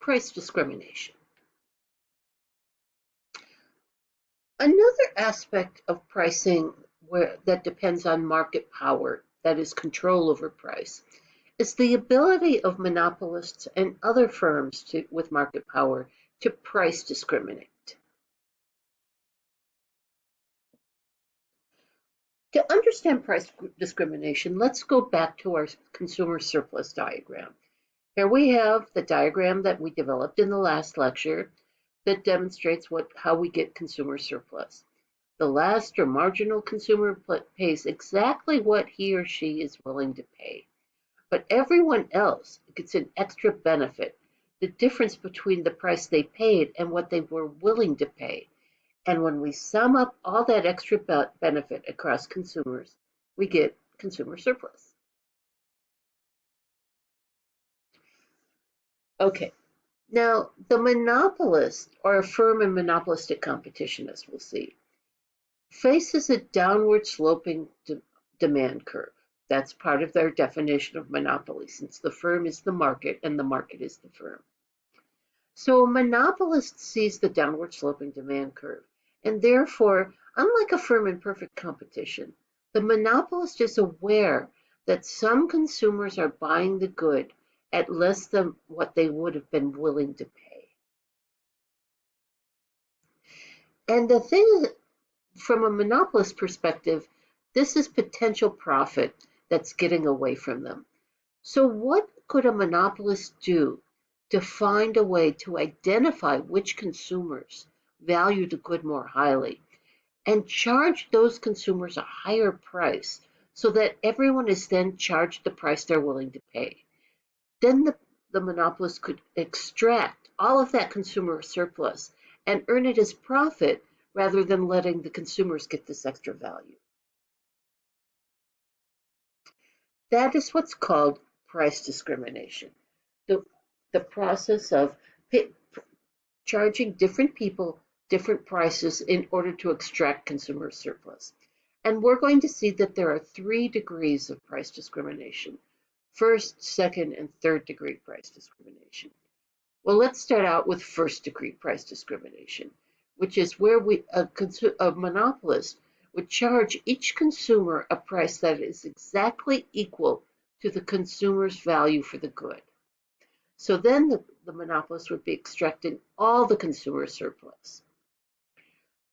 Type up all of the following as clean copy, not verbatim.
price discrimination. Another aspect of pricing that depends on market power, that is control over price, is the ability of monopolists and other firms with market power to price discriminate. To understand price discrimination, let's go back to our consumer surplus diagram. Here we have the diagram that we developed in the last lecture that demonstrates how we get consumer surplus. The last or marginal consumer pays exactly what he or she is willing to pay, but everyone else gets an extra benefit, the difference between the price they paid and what they were willing to pay. And when we sum up all that extra benefit across consumers, we get consumer surplus. Okay, now the monopolist, or a firm in monopolistic competition, as we'll see, faces a downward sloping demand curve. That's part of their definition of monopoly, since the firm is the market and the market is the firm. So a monopolist sees the downward sloping demand curve, and therefore, unlike a firm in perfect competition, the monopolist is aware that some consumers are buying the good at less than what they would have been willing to pay. And the thing, from a monopolist perspective, this is potential profit that's getting away from them. So what could a monopolist do to find a way to identify which consumers value the good more highly and charge those consumers a higher price so that everyone is then charged the price they're willing to pay? Then the monopolist could extract all of that consumer surplus and earn it as profit rather than letting the consumers get this extra value. That is what's called price discrimination. The process of charging different people different prices in order to extract consumer surplus. And we're going to see that there are 3 degrees of price discrimination: first, second, and third degree price discrimination. Well, let's start out with first degree price discrimination, which is where a monopolist would charge each consumer a price that is exactly equal to the consumer's value for the good. So then the monopolist would be extracting all the consumer surplus.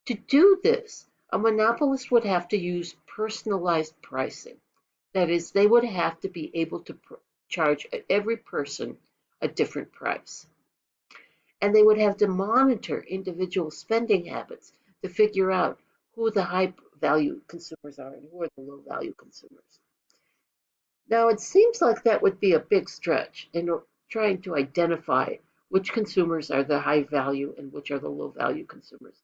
To do this, a monopolist would have to use personalized pricing. That is, they would have to be able to charge every person a different price. And they would have to monitor individual spending habits to figure out who the high value consumers are and who are the low value consumers. Now, it seems like that would be a big stretch in trying to identify which consumers are the high value and which are the low value consumers.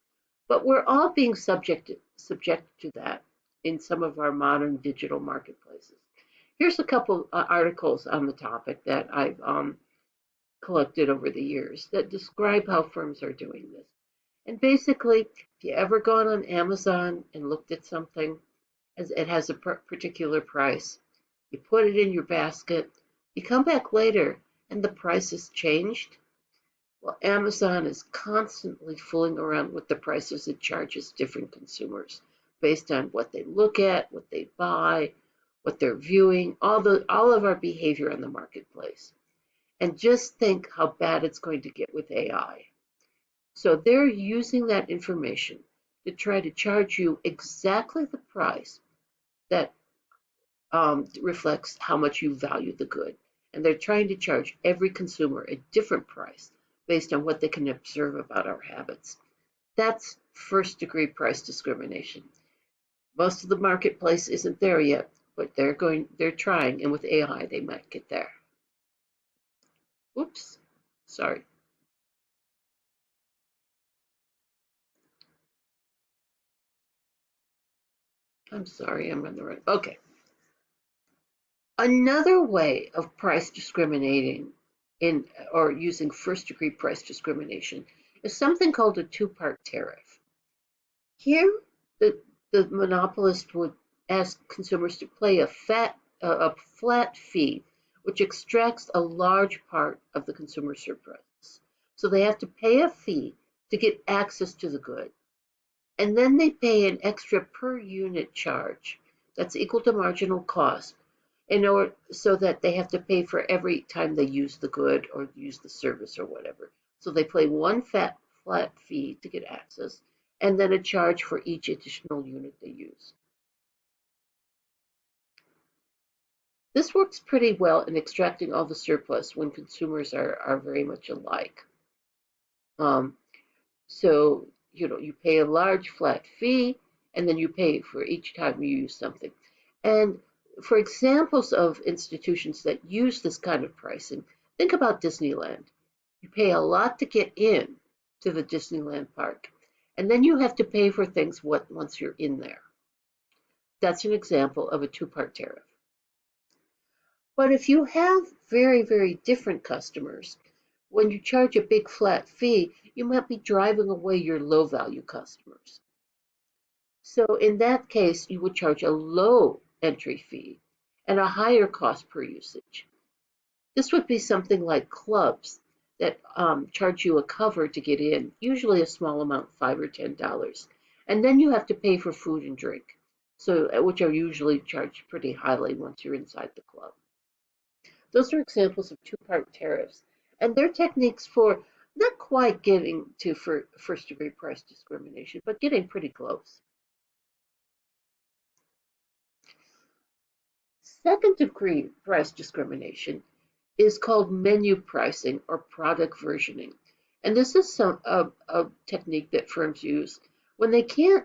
But we're all being subject to that in some of our modern digital marketplaces. Here's a couple articles on the topic that I've collected over the years that describe how firms are doing this. And basically, if you ever gone on Amazon and looked at something, as it has a particular price, you put it in your basket, you come back later and the price has changed. Well, Amazon is constantly fooling around with the prices it charges different consumers based on what they look at, what they buy, what they're viewing, all of our behavior in the marketplace. And just think how bad it's going to get with AI. So they're using that information to try to charge you exactly the price that reflects how much you value the good. And they're trying to charge every consumer a different price based on what they can observe about our habits. That's first degree price discrimination. Most of the marketplace isn't there yet, but they're trying, and with AI they might get there. Oops, sorry. I'm sorry, I'm on the right. Okay. Another way of price discriminating or using first degree price discrimination is something called a 2-part tariff. Here, the monopolist would ask consumers to pay a flat fee, which extracts a large part of the consumer surplus. So they have to pay a fee to get access to the good. And then they pay an extra per unit charge that's equal to marginal cost in order so that they have to pay for every time they use the good or use the service or whatever. So they pay one flat fee to get access and then a charge for each additional unit they use. This works pretty well in extracting all the surplus when consumers are very much alike. Um, so, you pay a large flat fee and then you pay for each time you use something. And for examples of institutions that use this kind of pricing, think about Disneyland. You pay a lot to get in to the Disneyland park, and then you have to pay for things once you're in there. That's an example of a two-part tariff. But if you have very, very different customers, when you charge a big flat fee, you might be driving away your low value customers. So in that case, you would charge a low entry fee and a higher cost per usage. This would be something like clubs that charge you a cover to get in, usually a small amount, $5 or $10. And then you have to pay for food and drink, so which are usually charged pretty highly once you're inside the club. Those are examples of two-part tariffs, and they're techniques for not quite getting to first-degree price discrimination, but getting pretty close. Second-degree price discrimination is called menu pricing or product versioning. And this is a technique that firms use when they can't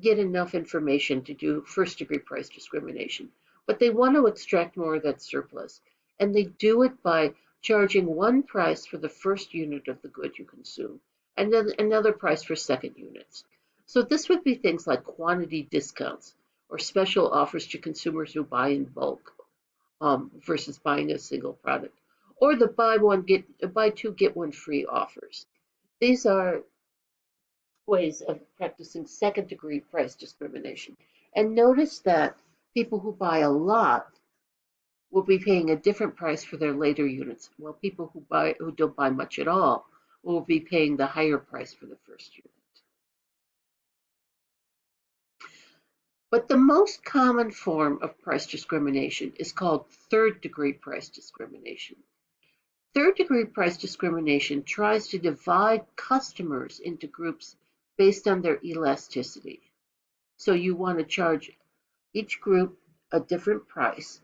get enough information to do first-degree price discrimination, but they want to extract more of that surplus. And they do it by charging one price for the first unit of the good you consume, and then another price for second units. So this would be things like quantity discounts or special offers to consumers who buy in bulk versus buying a single product, or the buy two get one free offers. These are ways of practicing second degree price discrimination. And notice that people who buy a lot will be paying a different price for their later units, while people who don't buy much at all will be paying the higher price for the first unit. But the most common form of price discrimination is called third degree price discrimination. Third degree price discrimination tries to divide customers into groups based on their elasticity. So you want to charge each group a different price,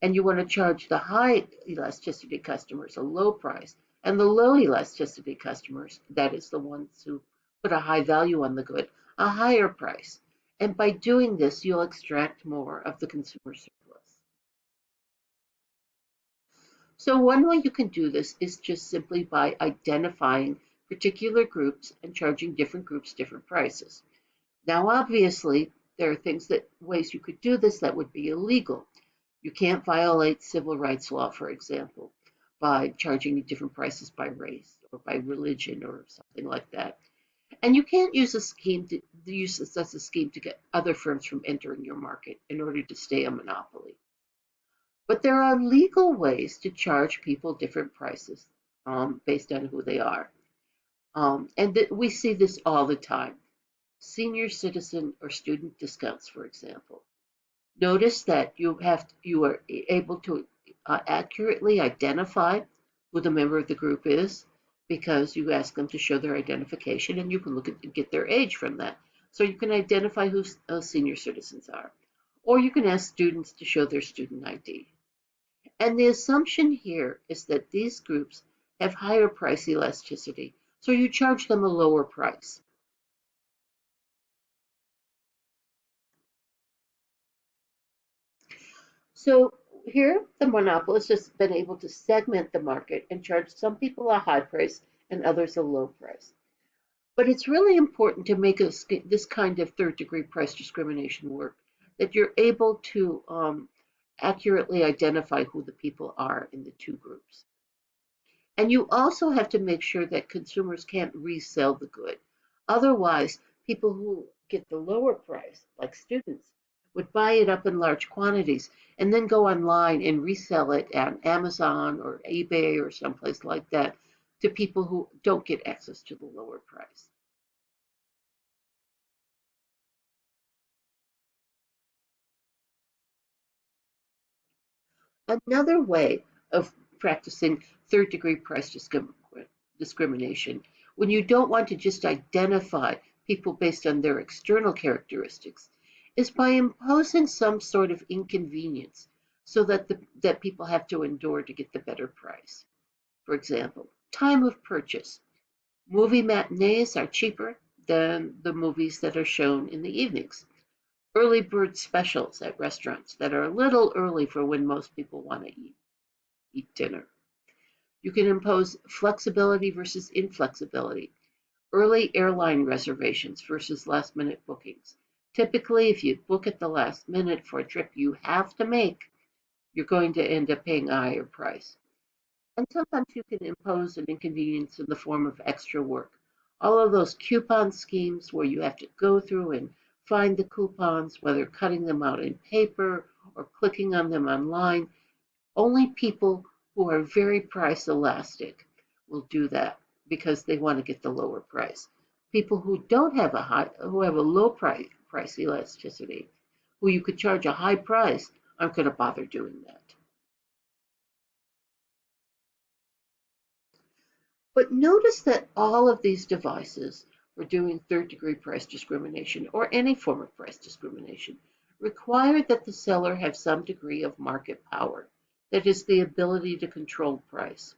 and you want to charge the high elasticity customers a low price, and the low elasticity customers, that is the ones who put a high value on the good, a higher price. And by doing this, you'll extract more of the consumer surplus. So one way you can do this is just simply by identifying particular groups and charging different groups different prices. Now, obviously, there are ways you could do this that would be illegal. You can't violate civil rights law, for example, by charging different prices by race or by religion or something like that. And you can't use this as a scheme to get other firms from entering your market in order to stay a monopoly. But there are legal ways to charge people different prices based on who they are. And we see this all the time. Senior citizen or student discounts, for example. Notice that you are able to accurately identify who the member of the group is because you ask them to show their identification, and you can look at and get their age from that. So you can identify who senior citizens are. Or you can ask students to show their student ID. And the assumption here is that these groups have higher price elasticity, so you charge them a lower price. So here, the monopolist has been able to segment the market and charge some people a high price and others a low price. But it's really important to make this kind of third degree price discrimination work, that you're able to accurately identify who the people are in the two groups. And you also have to make sure that consumers can't resell the good. Otherwise, people who get the lower price, like students, would buy it up in large quantities and then go online and resell it on Amazon or eBay or someplace like that to people who don't get access to the lower price. Another way of practicing third degree price discrimination, when you don't want to just identify people based on their external characteristics, is by imposing some sort of inconvenience so that that people have to endure to get the better price. For example, time of purchase. Movie matinees are cheaper than the movies that are shown in the evenings. Early bird specials at restaurants that are a little early for when most people want to eat dinner. You can impose flexibility versus inflexibility, early airline reservations versus last minute bookings. Typically, if you book at the last minute for a trip you have to make, you're going to end up paying a higher price. And sometimes you can impose an inconvenience in the form of extra work. All of those coupon schemes where you have to go through and find the coupons, whether cutting them out in paper or clicking on them online, only people who are very price elastic will do that because they want to get the lower price. People who don't have who have a low price elasticity, who you could charge a high price, aren't going to bother doing that. But notice that all of these devices for doing third degree price discrimination or any form of price discrimination require that the seller have some degree of market power, that is, the ability to control price.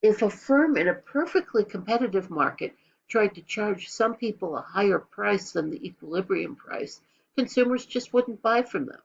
If a firm in a perfectly competitive market tried to charge some people a higher price than the equilibrium price, consumers just wouldn't buy from them.